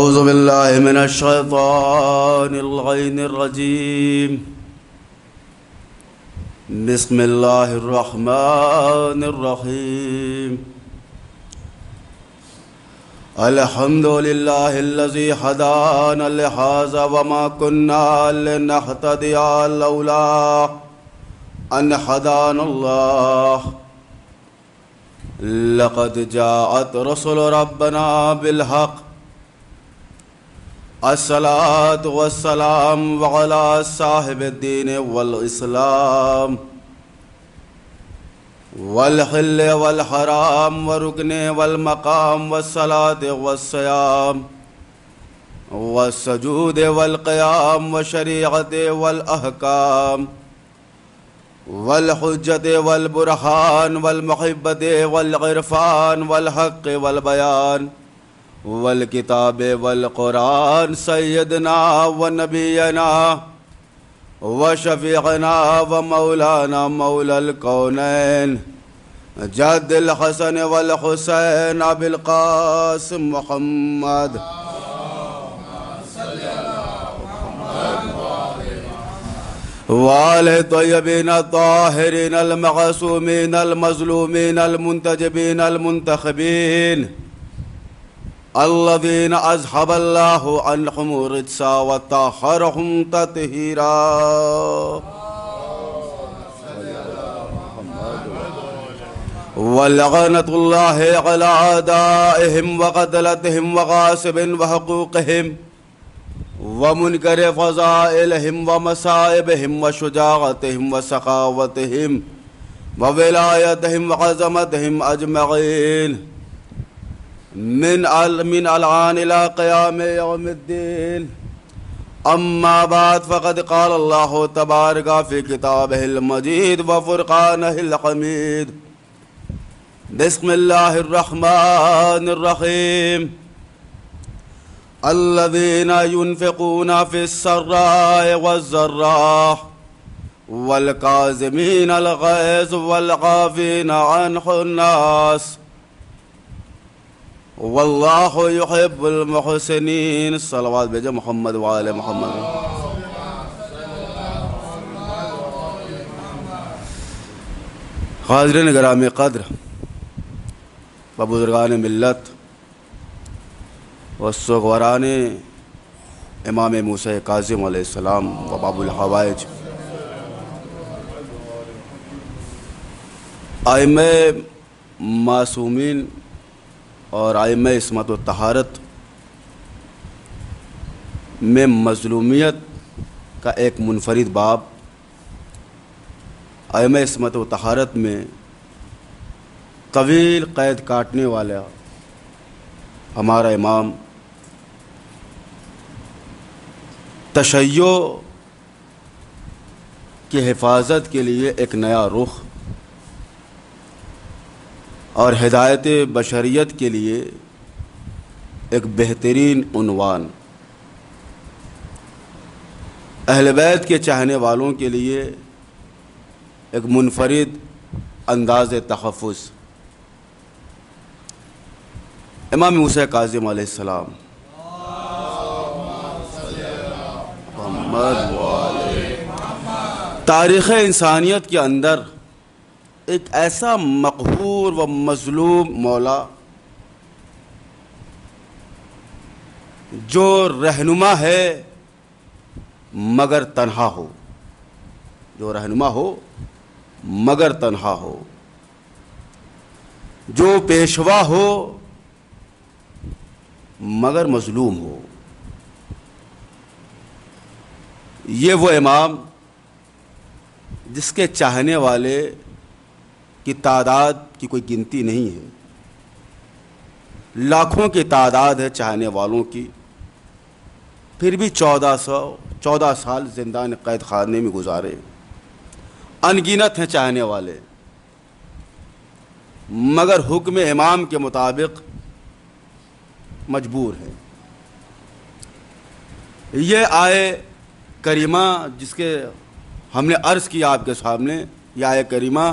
أعوذ بالله من الشيطان اللعين الرجيم. بسم الله الرحمن الرحيم. الحمد لله الذي هدانا لهذا وما كنا لنهتدي لولا أن هدانا الله. لقد جاءت رسل ربنا بالحق. الصلاة والسلام على صاحب الدين والإسلام والحل والحرام والركن والمقام والصلاة والصيام والسجود والقيام والشريعة والأحكام والحجة والبرهان والمحبة والعرفان والحق والبيان والکتاب والقرآن سیدنا ونبینا وشفیعنا ومولانا مولا الکونین جد الحسن والحسین ابی القاسم محمد وآل طیبین الطاہرین المعصومین المظلومین المنتجبین المنتخبین الذين أذهب الله عنهم الرجس وطهرهم تطهيرا. ولعنة الله على أعدائهم وقتلتهم وغاصب وحقوقهم ومنكر فضائلهم ومصائبهم وشجاعتهم وسخاوتهم وولايتهم وعظمتهم أجمعين من الآن إلى قيام يوم الدين. أما بعد فقد قال الله تبارك في كتابه المجيد وفرقانه الحميد. بسم الله الرحمن الرحيم. الذين ينفقون في السراء والضراء والكاظمين الغيظ والعافين عن الناس واللہ یحب المحسنین. صلوات بھیجو محمد وآل محمد. حاضرین گرامی قدر و بزرگان ملت و سوگواران امام موسیٰ کاظم علیہ السلام و باب الحوائج، ائمہ معصومین اور ائمہ عصمت و طہارت میں مظلومیت کا ایک منفرد باب، ائمہ عصمت و طہارت میں طویل قید کاٹنے والا ہمارا امام تشیع کی حفاظت کے لیے ایک نیا رخ اور ہدایت بشریت کے لیے ایک بہترین عنوان، اہل بیت کے چاہنے والوں کے لیے ایک منفرد انداز تحفظ، امام موسیٰ کاظم علیہ السلام. تاریخ انسانیت کے اندر ایک ایسا مقہور و مظلوم مولا جو رہنما ہے مگر تنہا ہو، جو رہنما ہو مگر تنہا ہو، جو پیشوا ہو مگر مظلوم ہو. یہ وہ امام جس کے چاہنے والے کی تعداد کی کوئی گنتی نہیں ہے، لاکھوں کی تعداد ہے چاہنے والوں کی، پھر بھی 14 سال زندان قید خانے میں گزارے. انگنت ہیں چاہنے والے مگر حکم امام کے مطابق مجبور ہیں. یہ آیے کریمہ جس کے ہم نے عرض کیا آپ کے سامنے، یہ آیے کریمہ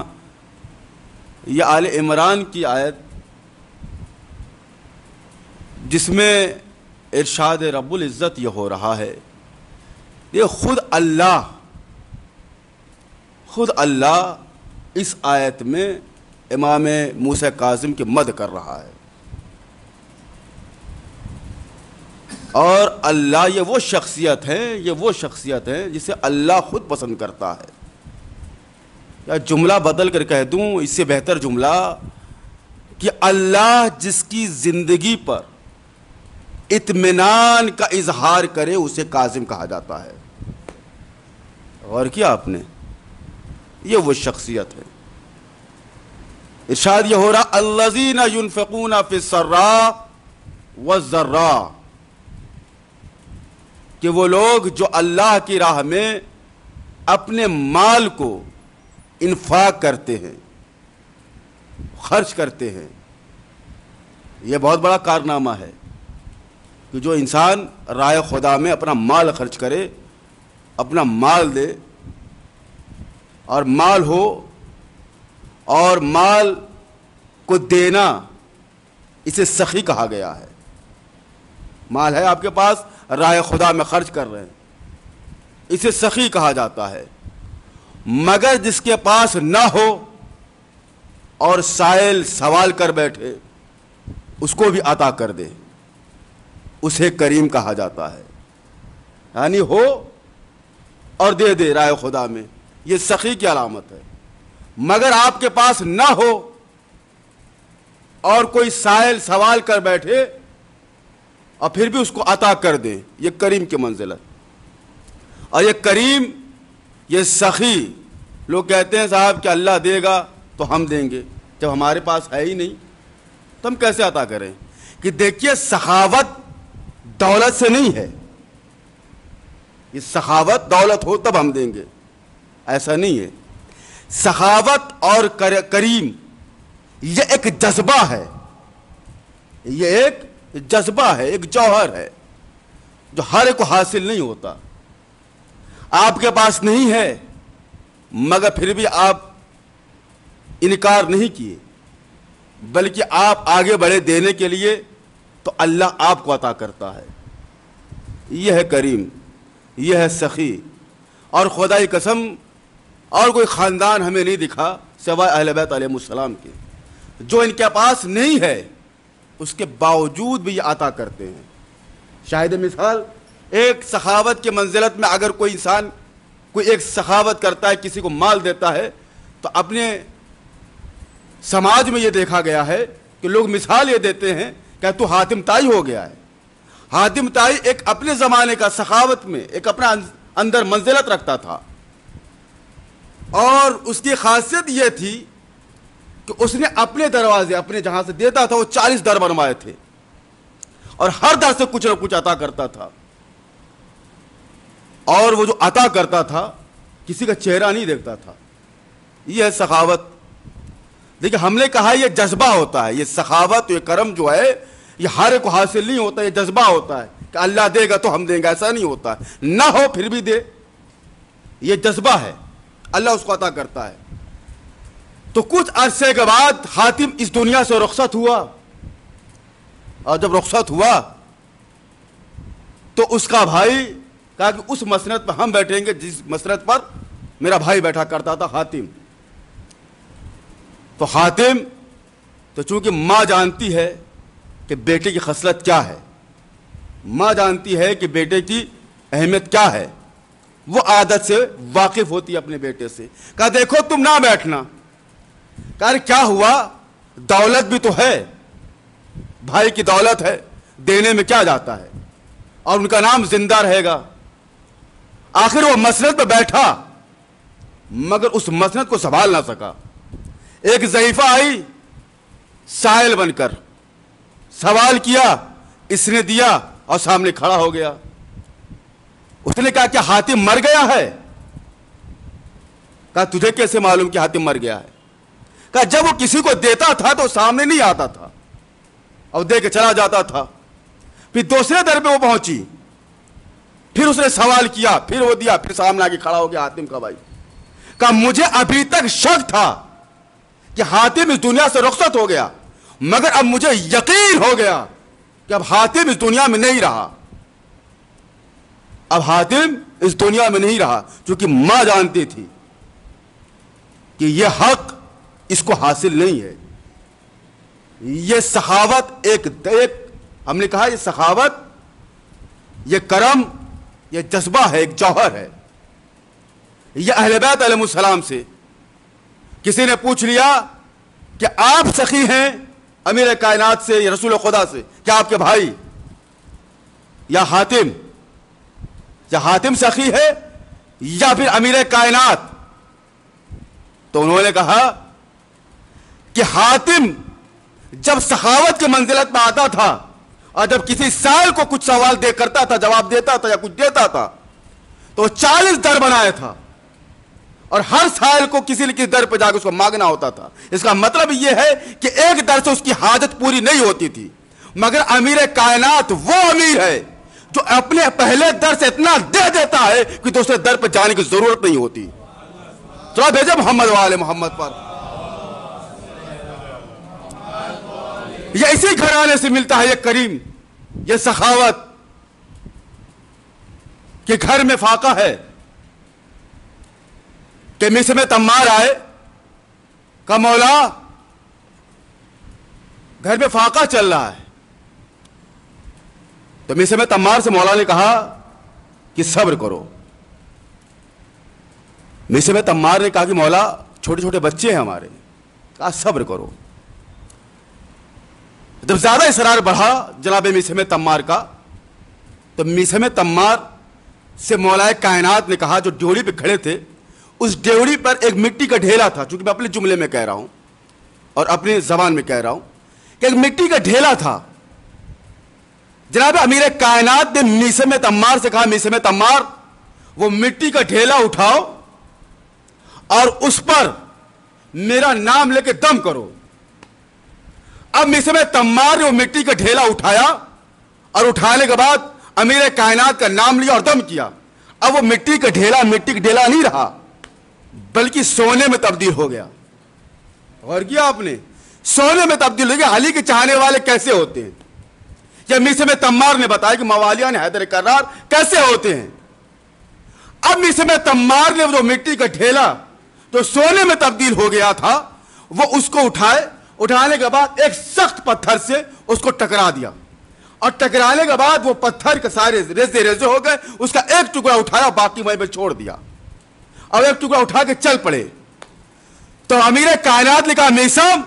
یہ آل عمران کی آیت جس میں ارشاد رب العزت یہ ہو رہا ہے، یہ خود اللہ اس آیت میں امام موسیٰ کاظم کی مدح کر رہا ہے، اور اللہ یہ وہ شخصیت ہے جسے اللہ خود پسند کرتا ہے۔ یا جملہ بدل کر کہہ دوں، اس سے بہتر جملہ کہ اللہ جس کی زندگی پر اطمینان کا اظہار کرے اسے کاظم کہا جاتا ہے۔ غور کیا آپ نے؟ یہ وہ شخصیت ہے۔ ارشاد یہ ہو رہا الذین ينفقون فی السراء والضراء، کہ وہ لوگ جو اللہ کی راہ میں اپنے مال کو انفاق کرتے ہیں، خرچ کرتے ہیں۔ یہ بہت بڑا کارنامہ ہے کہ جو انسان راہ خدا میں اپنا مال خرچ کرے، اپنا مال دے، اور مال ہو، اور مال کو دینا اسے سخی کہا گیا ہے۔ مال ہے آپ کے پاس، راہ خدا میں خرچ کر رہے ہیں، اسے سخی کہا جاتا ہے۔ مگر جس کے پاس نہ ہو اور سائل سوال کر بیٹھے، اس کو بھی عطا کر دے، اسے کریم کہا جاتا ہے۔ یعنی ہو اور دے دے راہ خدا میں، یہ سخی کی علامت ہے۔ مگر آپ کے پاس نہ ہو اور کوئی سائل سوال کر بیٹھے اور پھر بھی اس کو عطا کر دیں، یہ کریم کی منزلت۔ اور یہ کریم، یہ سخی، لوگ کہتے ہیں صاحب کہ اللہ دے گا تو ہم دیں گے، جب ہمارے پاس ہے ہی نہیں تو ہم کیسے عطا کریں؟ کہ دیکھیے سخاوت دولت سے نہیں ہے، یہ سخاوت دولت ہو تب ہم دیں گے، ایسا نہیں ہے۔ سخاوت اور کریم یہ ایک جذبہ ہے، یہ ایک جذبہ ہے، ایک جوہر ہے جو ہر ایک کو حاصل نہیں ہوتا۔ آپ کے پاس نہیں ہے مگر پھر بھی آپ انکار نہیں کیے، بلکہ آپ آگے بڑھے دینے کے لیے، تو اللہ آپ کو عطا کرتا ہے۔ یہ ہے کریم، یہ ہے سخی۔ اور خدا کی قسم اور کوئی خاندان ہمیں نہیں دکھا سوائے اہل بیت علیہ السلام کے، جو ان کے پاس نہیں ہے اس کے باوجود بھی یہ عطا کرتے ہیں۔ شاہد مثال، ایک سخاوت کی منزلت میں اگر کوئی انسان کوئی ایک سخاوت کرتا ہے، کسی کو مال دیتا ہے، تو اپنے سماج میں یہ دیکھا گیا ہے کہ لوگ مثال یہ دیتے ہیں کہ تو حاتم طائی ہو گیا ہے۔ حاتم طائی ایک اپنے زمانے کا سخاوت میں ایک اپنا اندر منزلت رکھتا تھا، اور اس کی خاصیت یہ تھی کہ اس نے اپنے دروازے، اپنے جہاں سے دیتا تھا، وہ 40 در بنوائے تھے، اور ہر در سے کچھ نہ کچھ عطا کرتا تھا۔ اور وہ جو عطا کرتا تھا کسی کا چہرہ نہیں دیکھتا تھا۔ یہ ہے سخاوت۔ دیکھیں، ہم نے کہا یہ جذبہ ہوتا ہے، یہ سخاوت، یہ کرم جو ہے یہ ہر ایک کو حاصل نہیں ہوتا، یہ جذبہ ہوتا ہے کہ اللہ دے گا تو ہم دیں گے، ایسا نہیں ہوتا ہے۔ نہ ہو پھر بھی دے، یہ جذبہ ہے، اللہ اس کو عطا کرتا ہے۔ تو کچھ عرصے کے بعد حاتم اس دنیا سے رخصت ہوا، اور جب رخصت ہوا تو اس کا بھائی کہا کہ اس مسند پر ہم بیٹھیں گے جس مسند پر میرا بھائی بیٹھا کرتا تھا، حاتم۔ تو حاتم تو چونکہ ماں جانتی ہے کہ بیٹے کی خصلت کیا ہے، ماں جانتی ہے کہ بیٹے کی اہمیت کیا ہے، وہ عادت سے واقف ہوتی ہے اپنے بیٹے سے۔ کہا دیکھو تم نہ بیٹھنا۔ کہا کیا ہوا؟ دولت بھی تو ہے، بھائی کی دولت ہے، دینے میں کیا جاتا ہے، اور ان کا نام زندہ رہے گا۔ آخر وہ مسند پہ بیٹھا، مگر اس مسند کو سنبھال نہ سکا۔ ایک ضعیفہ آئی سائل بن کر، سوال کیا، اس نے دیا اور سامنے کھڑا ہو گیا۔ اس نے کہا کہ حاتم مر گیا ہے؟ کہا تجھے کیسے معلوم کہ حاتم مر گیا ہے؟ کہا جب وہ کسی کو دیتا تھا تو سامنے نہیں آتا تھا اور دے کے چلا جاتا تھا۔ پھر دوسرے در پہ وہ پہنچی، پھر اس نے سوال کیا، پھر وہ دیا، پھر سامنے آ کے کھڑا ہو گیا حاتم کا بھائی۔ کہا مجھے ابھی تک شک تھا کہ حاتم اس دنیا سے رخصت ہو گیا، مگر اب مجھے یقین ہو گیا کہ اب حاتم اس دنیا میں نہیں رہا، اب حاتم اس دنیا میں نہیں رہا، چونکہ ماں جانتی تھی کہ یہ حق اس کو حاصل نہیں ہے. یہ سخاوت ایک ہم نے کہا یہ سخاوت، یہ کرم، یہ جذبہ ہے، ایک جوہر ہے. یہ اہل بیت علیہ السلام سے کسی نے پوچھ لیا کہ آپ سخی ہیں امیر کائنات سے یا رسول خدا سے، کیا آپ کے بھائی یا حاتم سخی ہے یا پھر امیر کائنات؟ تو انہوں نے کہا کہ حاتم جب سخاوت کی منزلت میں آتا تھا اور جب کسی سائل کو کچھ سوال کرتا تھا، جواب دیتا تھا یا کچھ دیتا تھا، تو 40 در بنایا تھا اور ہر سائل کو کسی نہ کسی در پہ جا کے اس کو مانگنا ہوتا تھا. اس کا مطلب یہ ہے کہ ایک در سے اس کی حاجت پوری نہیں ہوتی تھی. مگر امیر کائنات وہ امیر ہے جو اپنے پہلے در سے اتنا دے دیتا ہے کہ دوسرے در پہ جانے کی ضرورت نہیں ہوتی. چلو بھیجے محمد والے محمد پر. یہ اسی گھرانے سے ملتا ہے یہ کریم، یہ سخاوت کہ گھر میں فاقہ ہے کہ مصر میں تمار آئے، کہا مولا گھر میں فاقہ چل رہا ہے. تو مصر میں تمار سے مولا نے کہا کہ صبر کرو. مصر میں تمار نے کہا کہ مولا چھوٹے چھوٹے بچے ہیں ہمارے، کہا صبر کرو. جب زیادہ اصرار بڑھا جناب مصر میں تمار کا، تو مصر میں تمار سے مولا کائنات نے کہا، جو ڈیوڑی پہ کھڑے تھے اس ڈیوڑی پر ایک مٹی کا ڈھیلا تھا، چونکہ میں اپنے جملے میں کہہ رہا ہوں اور اپنی زبان میں کہہ رہا ہوں کہ ایک مٹی کا ڈھیلا تھا. جناب امیر کائنات نے مصر میں تمار سے کہا، مصر میں تمار وہ مٹی کا ڈھیلا اٹھاؤ اور اس پر میرا نام لے کے دم کرو. اب مصر میں تمار نے وہ مٹی کا ڈھیلا اٹھایا اور اٹھانے کے بعد امیر کائنات کا نام لیا اور دم کیا. اب وہ مٹی کا ڈھیلا نہیں رہا، بلکہ سونے میں تبدیل ہو گیا. غور کیا آپ نے؟ سونے میں تبدیل ہو گیا. علی کے چاہنے والے کیسے ہوتے ہیں؟ یا مصر میں تمار نے بتایا کہ موالیان حیدر کرار کیسے ہوتے ہیں. اب مصر میں تمار نے وہ مٹی کا ڈھیلا جو سونے میں تبدیل ہو گیا تھا، وہ اس کو اٹھانے کے بعد ایک سخت پتھر سے اس کو ٹکرا دیا، اور ٹکرانے کے بعد وہ پتھر کے سارے ریزے ہو گئے. اس کا ایک ٹکڑا اٹھایا، باقی وہیں پہ چھوڑ دیا. اب ایک ٹکڑا اٹھا کے چل پڑے. تو امیر کائنات نے کہا میثم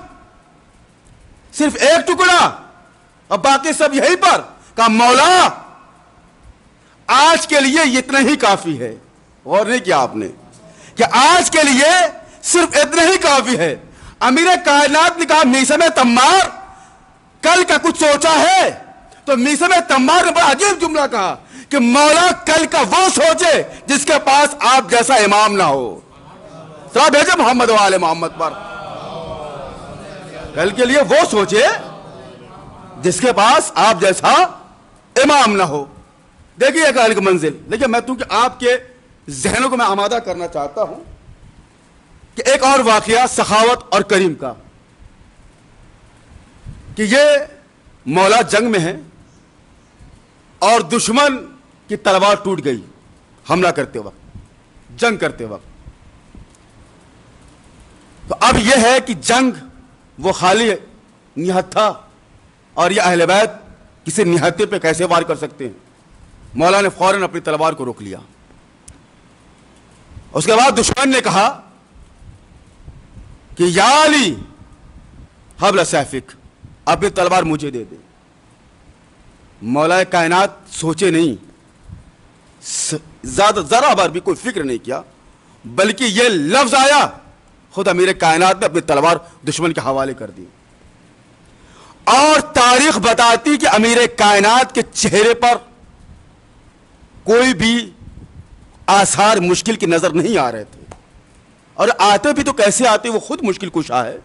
صرف ایک ٹکڑا اور باقی سب یہیں پر؟ کہا مولا آج کے لیے اتنا ہی کافی ہے. غور نہیں کیا آپ نے کہ آج کے لیے صرف اتنا ہی کافی ہے. امیر کائنات نے کہا مصر میں تمار کل کا کچھ سوچا ہے؟ تو مصر میں تمار نے بڑا عجیب جملہ کہا کہ مولا کل کا وہ سوچے جس کے پاس آپ جیسا امام نہ ہو. صاحب بھیجے محمد والے محمد پر. کل کے لیے وہ سوچے جس کے پاس آپ جیسا امام نہ ہو. دیکھیے ایک الگ منزل. دیکھیے میں آپ کے ذہنوں کو میں آمادہ کرنا چاہتا ہوں کہ ایک اور واقعہ سخاوت اور کریم کا، کہ یہ مولا جنگ میں ہے اور دشمن کی تلوار ٹوٹ گئی حملہ کرتے وقت، جنگ کرتے وقت. تو اب یہ ہے کہ جنگ وہ خالی نہتھا اور یہ اہل بیت کسی نہتے پہ کیسے وار کر سکتے ہیں. مولا نے فوراً اپنی تلوار کو روک لیا. اس کے بعد دشمن نے کہا کہ یا علی حبل سیفک، اپنی تلوار مجھے دے دے. مولا کائنات سوچے نہیں، ذرا بار بھی کوئی فکر نہیں کیا، بلکہ یہ لفظ آیا خود امیر کائنات نے اپنی تلوار دشمن کے حوالے کر دی. اور تاریخ بتاتی کہ امیر کائنات کے چہرے پر کوئی بھی آثار مشکل کی نظر نہیں آ رہے تھے، اور آتے بھی تو کیسے آتے، وہ خود مشکل کشا ہے،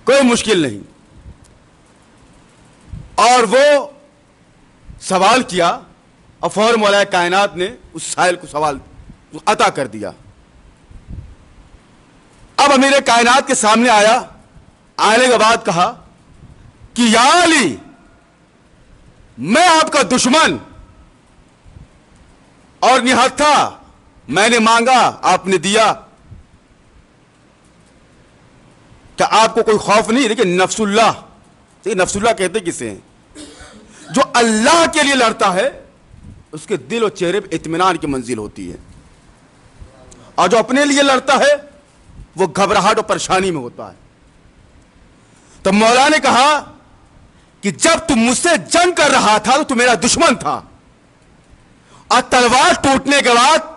کوئی مشکل نہیں. اور وہ سوال کیا اور فوراً مولا کائنات نے اس سائل کو سوال عطا کر دیا. اب امیر کائنات کے سامنے آیا، آنے کے بعد کہا کہ یا علی میں آپ کا دشمن اور نہاد تھا، میں نے مانگا آپ نے دیا. کیا آپ کو کوئی خوف نہیں؟ دیکھیں نفس اللہ، نفس اللہ کہتے کسے ہیں؟ جو اللہ کے لیے لڑتا ہے اس کے دل اور چہرے پہ اطمینان کی منزل ہوتی ہے، اور جو اپنے لیے لڑتا ہے وہ گھبراہٹ اور پریشانی میں ہوتا ہے. تو مولا نے کہا کہ جب تم مجھ سے جنگ کر رہا تھا تو تم میرا دشمن تھا، اور تلوار ٹوٹنے کے بعد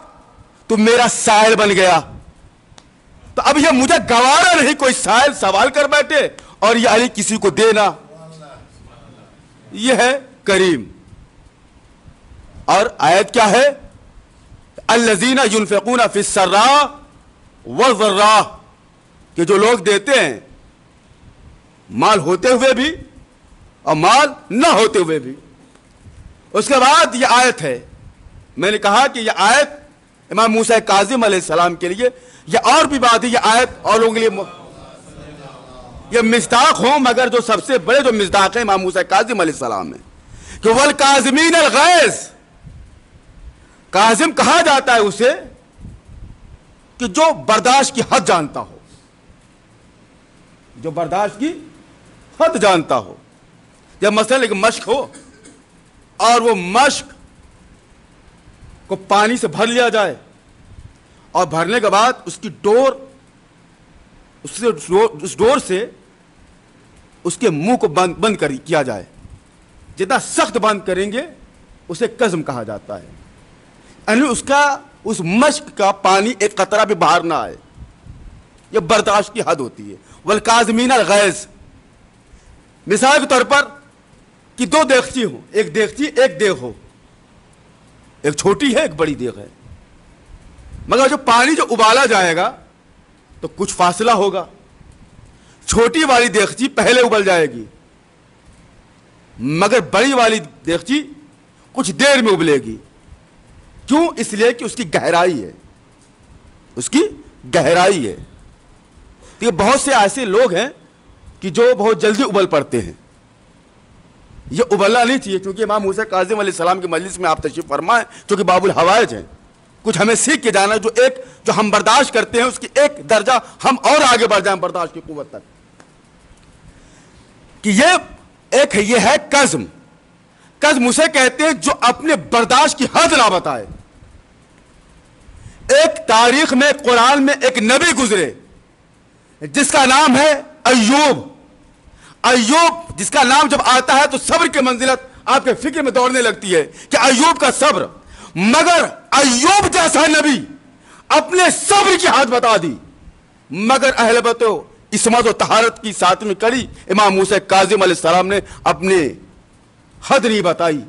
تم میرا سائل بن گیا. تو اب یہ مجھے گوارا نہیں کوئی سائل سوال کر بیٹھے اور یہ علی کسی کو دینا. یہ ہے کریم. اور آیت کیا ہے؟ الذین ينفقون فی السراء والضراء، کہ جو لوگ دیتے ہیں مال ہوتے ہوئے بھی اور مال نہ ہوتے ہوئے بھی. اس کے بعد یہ آیت ہے. میں نے کہا کہ یہ آیت امام موسیٰ کاظم علیہ السلام کے لیے، یہ اور بھی بات ہے، یہ آیت اور لوگوں کے لیے یہ مصداق ہوں، مگر جو سب سے بڑے جو مصداق ہیں امام موسیٰ کاظم علیہ السلام ہیں کہ والکاظمین الغیظ. کاظم کہا جاتا ہے اسے کہ جو برداشت کی حد جانتا ہو، جو برداشت کی حد جانتا ہو. جب مثلا ایک مشق ہو اور وہ مشق کو پانی سے بھر لیا جائے اور بھرنے کے بعد اس کی ڈور اس ڈور سے اس کے منہ کو بند کیا جائے، جتنا سخت بند کریں گے اسے قزم کہا جاتا ہے. یعنی اس مشق کا پانی ایک قطرہ بھی باہر نہ آئے. یہ برداشت کی حد ہوتی ہے. والکاظمین الغیظ، مثال کے طور پر کہ دو دیگچی ہوں، ایک دیگچی ایک دیگ ہو، ایک چھوٹی ہے ایک بڑی دیگ ہے، مگر جو پانی جو ابالا جائے گا تو کچھ فاصلہ ہوگا. چھوٹی والی دیگچی پہلے ابل جائے گی، مگر بڑی والی دیگچی کچھ دیر میں ابلے گی. کیوں؟ اس لیے کہ اس کی گہرائی ہے، اس کی گہرائی ہے. تو یہ بہت سے ایسے لوگ ہیں کہ جو بہت جلدی ابل پڑتے ہیں. یہ ابلنا نہیں چاہیے، کیونکہ امام موسیٰ کاظم علیہ السلام کی مجلس میں آپ تشریف فرمائیں چونکہ باب الحوائج ہیں. کچھ ہمیں سیکھ کے جانا جو ہم برداشت کرتے ہیں اس کی ایک درجہ ہم اور آگے بڑھ جائیں برداشت کی قوت تک. کہ یہ ہے قزم. قزم اسے کہتے ہیں جو اپنے برداشت کی حد نہ بتائے. ایک تاریخ میں قرآن میں ایک نبی گزرے جس کا نام ہے ایوب. ایوب جس کا نام جب آتا ہے تو صبر کی منزلت آپ کے فکر میں دوڑنے لگتی ہے کہ ایوب کا صبر. مگر ایوب جیسا نبی اپنے صبر کی حد بتا دی، مگر اہل بیت و عصمت و طہارت کی ساتھ میں کڑی امام موسیٰ کاظم علیہ السلام نے اپنے حد نہیں بتائی،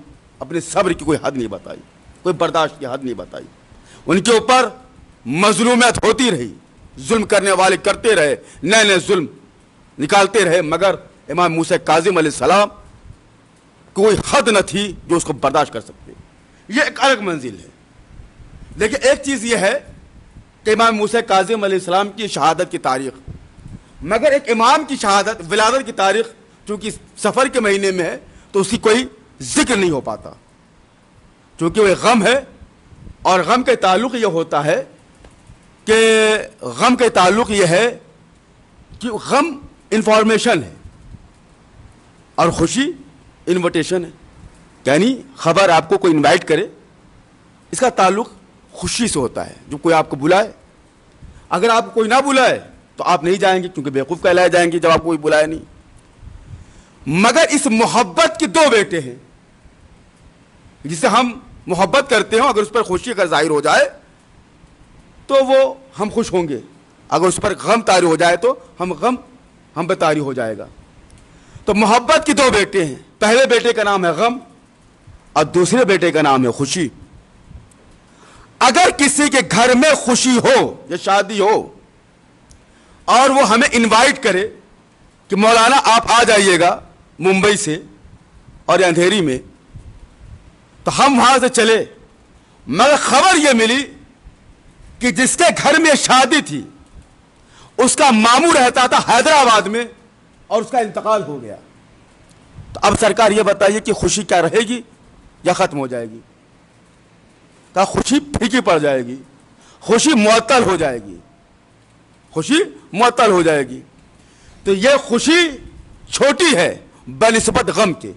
اپنے صبر کی کوئی حد نہیں بتائی، کوئی برداشت کی حد نہیں بتائی. ان کے اوپر مظلومیت ہوتی رہی، ظلم کرنے والے کرتے رہے، نئے نئے ظلم نکالتے رہے، مگر امام موسیٰ کاظم علیہ السلام کوئی حد نہ تھی جو اس کو برداشت کر سکتے. یہ ایک الگ منزل ہے. لیکن ایک چیز یہ ہے کہ امام موسیٰ کاظم علیہ السلام کی شہادت کی تاریخ، مگر ایک امام کی شہادت ولادت کی تاریخ چونکہ سفر کے مہینے میں ہے تو اس کی کوئی ذکر نہیں ہو پاتا، چونکہ وہ غم ہے. اور غم کے تعلق یہ ہوتا ہے کہ غم کے تعلق یہ ہے کہ غم انفارمیشن ہے اور خوشی انویٹیشن ہے. یعنی خبر آپ کو کوئی انوائٹ کرے، اس کا تعلق خوشی سے ہوتا ہے. جو کوئی آپ کو بلائے، اگر آپ کو کوئی نہ بلائے تو آپ نہیں جائیں گے کیونکہ بیوقوف کہلائے جائیں گے جب آپ کو کوئی بلائے نہیں. مگر اس محبت کے دو بیٹے ہیں جس سے ہم محبت کرتے ہیں، اگر اس پر خوشی کا ظاہر ہو جائے تو وہ ہم خوش ہوں گے، اگر اس پر غم طاری ہو جائے تو ہم پہ طاری ہو جائے گا. تو محبت کے دو بیٹے ہیں، پہلے بیٹے کا نام ہے غم اور دوسرے بیٹے کا نام ہے خوشی. اگر کسی کے گھر میں خوشی ہو یا شادی ہو اور وہ ہمیں انوائٹ کرے کہ مولانا آپ آ جائیے گا ممبئی سے اور اندھیری میں، تو ہم وہاں سے چلے، مگر خبر یہ ملی کہ جس کے گھر میں شادی تھی اس کا ماموں رہتا تھا حیدرآباد میں اور اس کا انتقال ہو گیا. تو اب سرکار یہ بتائیے کہ خوشی کیا رہے گی یا ختم ہو جائے گی؟ کہا خوشی پھیکی پڑ جائے گی، خوشی معطل ہو جائے گی، خوشی معطل ہو جائے گی۔ تو یہ خوشی چھوٹی ہے بنسبت غم کے،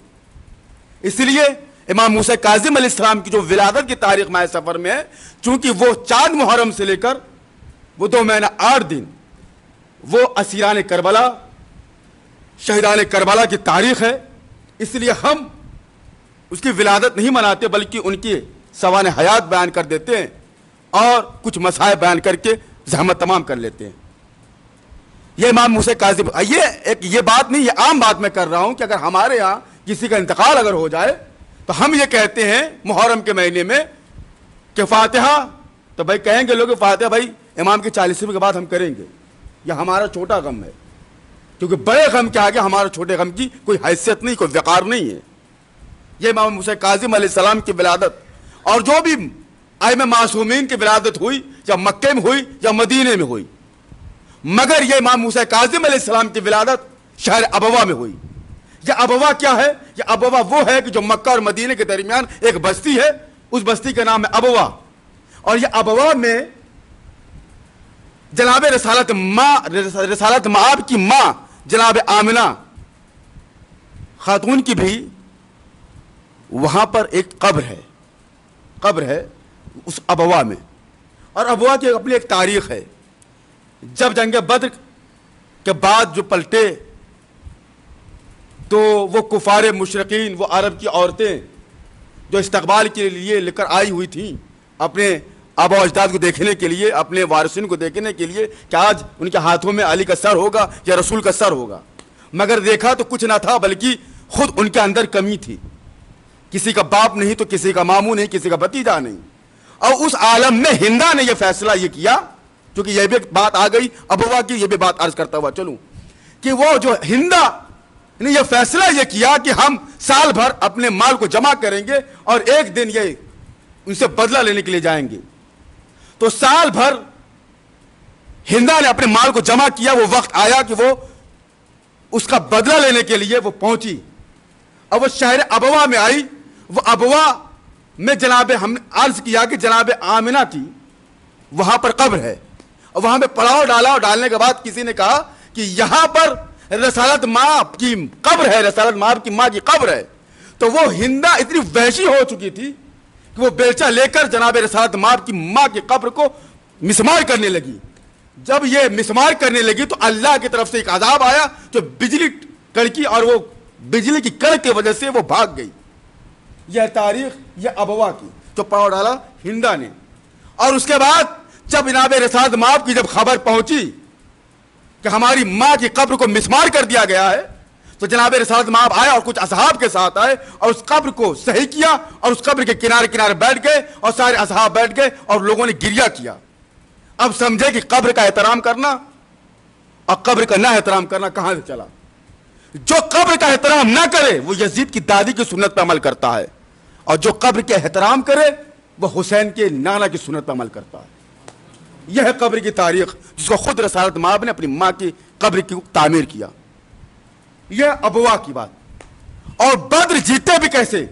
اس لیے امام موسیٰ کاظم علیہ السلام کی جو ولادت کی تاریخ ماہ سفر میں ہے، چونکہ وہ 4 محرم سے لے کر وہ 2 مہینہ 8 دن وہ اسیران کربلا، شہیدان کربلا کی تاریخ ہے، اس لیے ہم اس کی ولادت نہیں مناتے بلکہ ان کی سوانح حیات بیان کر دیتے ہیں اور کچھ مسائل بیان کر کے زحمت تمام کر لیتے ہیں۔ یہ امام موسیٰ کاظم، یہ بات نہیں، یہ عام بات میں کر رہا ہوں کہ اگر ہمارے ہاں کسی کا انتقال اگر ہو جائے تو ہم یہ کہتے ہیں محرم کے مہینے میں کہ فاتحہ، تو بھائی کہیں گے لوگ فاتحہ بھائی امام کے 40ویں کے بعد ہم کریں گے، یہ ہمارا چھوٹا غم ہے، کیونکہ بڑے غم کے آگے ہمارا چھوٹے غم کی کوئی حیثیت نہیں، کوئی وقار نہیں ہے۔ یہ امام موسیٰ کاظم علیہ السلام کی ولادت اور جو بھی ائمہ معصومین کی ولادت ہوئی یا مکے میں ہوئی یا مدینے میں ہوئی، مگر یہ امام موسیٰ کاظم علیہ السلام کی ولادت شہر ابوا میں ہوئی۔ یہ ابوا کیا ہے؟ یہ ابوا وہ ہے کہ جو مکہ اور مدینے کے درمیان ایک بستی ہے، اس بستی کا نام ہے ابوا، اور یہ ابوا میں جناب رسالت مآب کی ماں جناب آمنہ خاتون کی بھی وہاں پر ایک قبر ہے اس ابوا میں، اور ابوا کی اپنی ایک تاریخ ہے۔ جب جنگ بدر کے بعد جو پلٹے تو وہ کفار مشرقین، وہ عرب کی عورتیں جو استقبال کے لیے لے کر آئی ہوئی تھیں اپنے آبا و اجداد کو دیکھنے کے لیے، اپنے وارثین کو دیکھنے کے لیے کہ آج ان کے ہاتھوں میں علی کا سر ہوگا یا رسول کا سر ہوگا، مگر دیکھا تو کچھ نہ تھا بلکہ خود ان کے اندر کمی تھی، کسی کا باپ نہیں تو کسی کا ماموں نہیں، کسی کا بھتیجا نہیں۔ اور اس عالم میں ہندا نے یہ فیصلہ یہ کیا، کیونکہ یہ بھی بات آ گئی ابوا کی، یہ بھی بات عرض کرتا ہوا چلوں کہ وہ جو ہندا نے یہ فیصلہ یہ کیا کہ ہم سال بھر اپنے مال کو جمع کریں گے اور ایک دن یہ ان سے بدلہ لینے کے لیے جائیں گے۔ تو سال بھر ہندا نے اپنے مال کو جمع کیا، وہ وقت آیا کہ وہ اس کا بدلہ لینے کے لیے وہ پہنچی، اور وہ شہر ابوا میں آئی۔ وہ ابوا میں جناب ہم نے عرض کیا کہ جناب آمنہ کی وہاں پر قبر ہے، اور وہاں پہ پڑاؤ ڈالا، اور ڈالنے کے بعد کسی نے کہا کہ یہاں پر رسالت مآب کی قبر ہے، رسالت مآب کی ماں کی قبر ہے۔ تو وہ ہندا اتنی وحشی ہو چکی تھی کہ وہ بیلچہ لے کر جناب رسالت مآب کی ماں کی قبر کو مسمار کرنے لگی۔ جب یہ مسمار کرنے لگی تو اللہ کی طرف سے ایک عذاب آیا جو بجلی کڑکی، اور وہ بجلی کی کڑک کی وجہ سے وہ بھاگ گئی۔ یہ تاریخ یہ ابوا کی جو پاؤ ڈالا ہندا نے۔ اور اس کے بعد جب جناب رسالت مآب کی جب خبر پہنچی کہ ہماری ماں کی قبر کو مسمار کر دیا گیا ہے، تو جناب رسالت مآب آئے اور کچھ اصحاب کے ساتھ آئے اور اس قبر کو صحیح کیا، اور اس قبر کے کنارے کنارے بیٹھ گئے اور سارے اصحاب بیٹھ گئے اور لوگوں نے گریہ کیا۔ اب سمجھے کہ قبر کا احترام کرنا اور قبر کا نہ احترام کرنا کہاں سے چلا۔ جو قبر کا احترام نہ کرے وہ یزید کی دادی کی سنت پر عمل کرتا ہے، اور جو قبر کے احترام کرے وہ حسین کے نانا کی سنت پر عمل کرتا ہے۔ یہ ہے قبر کی تاریخ جس کو خود رسالت مآب نے اپنی ماں کی قبر کی تعمیر کیا۔ یہ ابوا کی بات۔ اور بدر جیتے بھی کیسے؟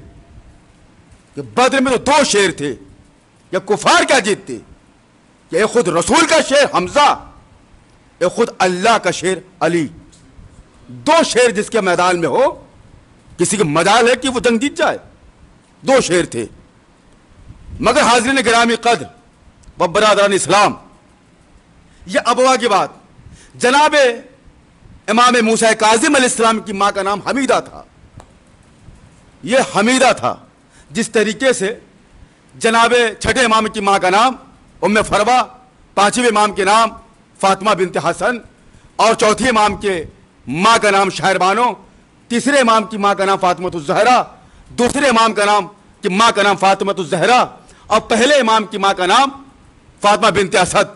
کہ بدر میں تو 2 شیر تھے، یا کفار کیا جیتتے، کہ ایک خود رسول کا شیر حمزہ، ایک خود اللہ کا شیر علی۔ 2 شیر جس کے میدان میں ہو، کسی کی مجال ہے کہ وہ جنگ جیت جائے۔ 2 شیر تھے۔ مگر حاضرین گرامی قدر و برادران اسلام، یہ ابوا کی بات، جناب امام موسیٰ کاظم علیہ السلام کی ماں کا نام حمیدہ تھا۔ یہ حمیدہ تھا جس طریقے سے جناب چھٹے امام کی ماں کا نام ام فروہ، 5ویں امام کے نام فاطمہ بنت حسن، اور 4تھے امام کے ماں کا نام شہر بانو، 3رے امام کی ماں کا نام فاطمۃ الزہرا، 2سرے امام کا نام کی ماں کا نام فاطمۃ الزہرا، اور پہلے امام کی ماں کا نام فاطمہ بنت اسد۔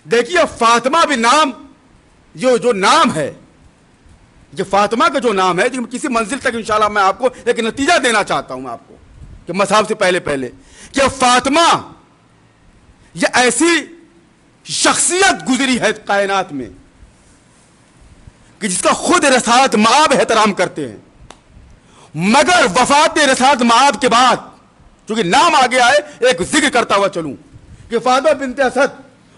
دیکھیے فاطمہ بھی نام جو نام ہے، یہ فاطمہ کا جو نام ہے، کسی منزل تک انشاءاللہ میں آپ کو ایک نتیجہ دینا چاہتا ہوں آپ کو کہ مصحف سے پہلے کہ فاطمہ یہ ایسی شخصیت گزری ہے کائنات میں کہ جس کا خود رسالت مآب احترام کرتے ہیں، مگر وفات رسالت مآب کے بعد چونکہ نام آگے آئے ایک ذکر کرتا ہوا چلوں کہ فاطمہ بنت اسد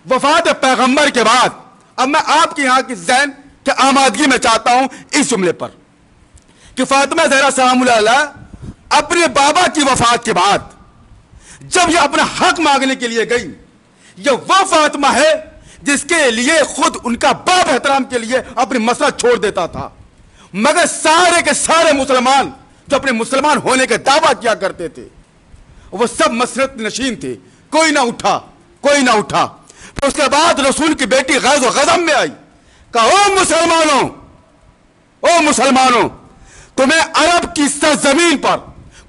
وفات پیغمبر کے بعد، اب میں آپ کے یہاں کی ذہن کی آمادگی میں چاہتا ہوں اس جملے پر کہ فاطمہ زہرا سلام اللہ علیہ اپنے بابا کی وفات کے بعد جب یہ اپنا حق مانگنے کے لیے گئی، یہ وہ فاطمہ ہے جس کے لیے خود ان کا باپ احترام کے لیے اپنی مسلک چھوڑ دیتا تھا، مگر سارے کے سارے مسلمان جو اپنے مسلمان ہونے کا دعویٰ کیا کرتے تھے وہ سب مسرت نشین تھے، کوئی نہ اٹھا، کوئی نہ اٹھا۔ پھر اس کے بعد رسول کی بیٹی غیظ و غضب میں آئی، کہا او مسلمانوں تمہیں عرب کی سرزمین پر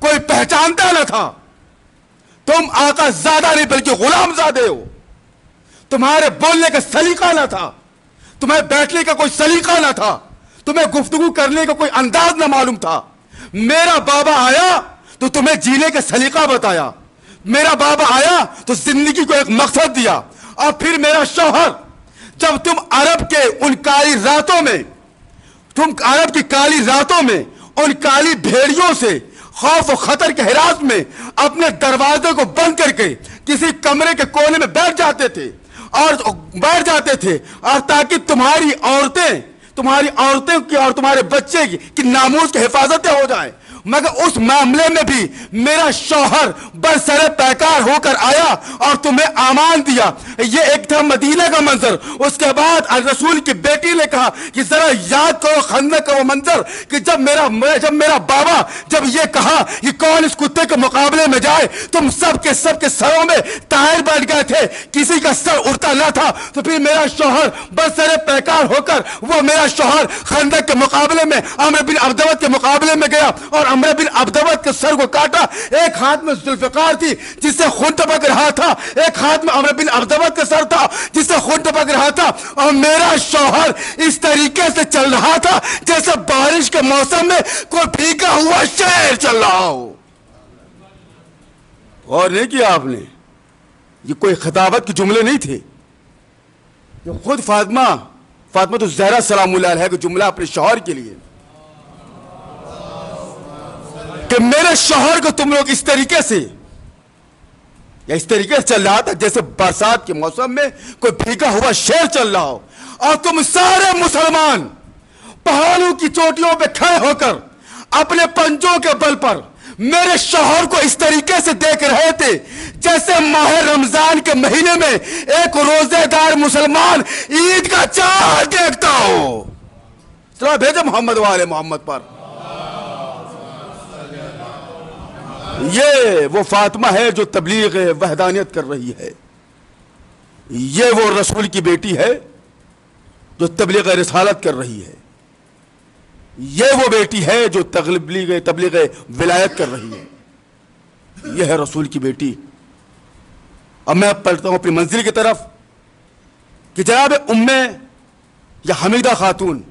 کوئی پہچانتا نہ تھا، تم آقا زادہ نہیں بلکہ غلام زادے ہو، تمہارے بولنے کا سلیقہ نہ تھا، تمہیں بیٹھنے کا کوئی سلیقہ نہ تھا، تمہیں گفتگو کرنے کا کوئی انداز نہ معلوم تھا۔ میرا بابا آیا تو تمہیں جینے کا سلیقہ بتایا، میرا بابا آیا تو زندگی کو ایک مقصد دیا، اور پھر میرا شوہر جب تم عرب کے ان کالی راتوں میں، تم عرب کی کالی راتوں میں ان کالی بھیڑیوں سے خوف و خطر کے ہراس میں اپنے دروازے کو بند کر کے کسی کمرے کے کونے میں بیٹھ جاتے تھے اور تاکہ تمہاری عورتیں کی اور تمہارے بچے کی ناموس کی حفاظتیں ہو جائیں، مگر اس معاملے میں بھی میرا شوہر برسر پیکار ہو کر آیا اور تمہیں امان دیا۔ یہ ایک تھا مدینہ کا منظر۔ اس کے بعد رسول کی بیٹی نے کہا کہ ذرا یاد کرو خندق کا وہ منظر کہ جب میرا بابا جب یہ کہا کہ کون اس کتے کے مقابلے میں جائے، تم سب کے سروں میں طائر بیٹھ گئے تھے، کسی کا سر اڑتا نہ تھا۔ تو پھر میرا شوہر برسر پیکار ہو کر وہ میرا شوہر خندق کے مقابلے میں عمرو بن عبدوت کے مقابلے میں گیا اور عمرو بن عبدوت کے سر کو کاٹا۔ ایک ہاتھ میں ذوالفقار تھی جس سے خون ٹپک رہا تھا، ایک ہاتھ میں عمرو بن عبدوت کا سر تھا جس سے خون ٹپک رہا تھا، اور میرا شوہر اس طریقے سے چل رہا تھا جیسے بارش کے موسم میں کوئی بھیگا ہوا شہر چل رہا ہو۔ اور نہیں کیا آپ نے، یہ کوئی خطابت کے جملے نہیں تھے، یہ خود فاطمہ تو زہرا سلام اللہ علیہ کا جملہ اپنے شوہر کے لیے کہ میرے شوہر کو تم لوگ اس طریقے سے چل رہا تھا جیسے برسات کے موسم میں کوئی بھیگا ہوا شہر چل رہا ہو، اور تم سارے مسلمان پہاڑوں کی چوٹیوں پہ کھڑے ہو کر اپنے پنجوں کے بل پر میرے شوہر کو اس طریقے سے دیکھ رہے تھے جیسے ماہ رمضان کے مہینے میں ایک روزے دار مسلمان عید کا چاند دیکھتا ہو۔ چلو بھیجو محمد والے محمد پر۔ یہ وہ فاطمہ ہے جو تبلیغ وحدانیت کر رہی ہے، یہ وہ رسول کی بیٹی ہے جو تبلیغ رسالت کر رہی ہے، یہ وہ بیٹی ہے جو تبلیغ ولایت کر رہی ہے، یہ ہے رسول کی بیٹی۔ اب میں پلٹتا ہوں اپنی منزل کی طرف کہ جناب یا حمیدہ خاتون،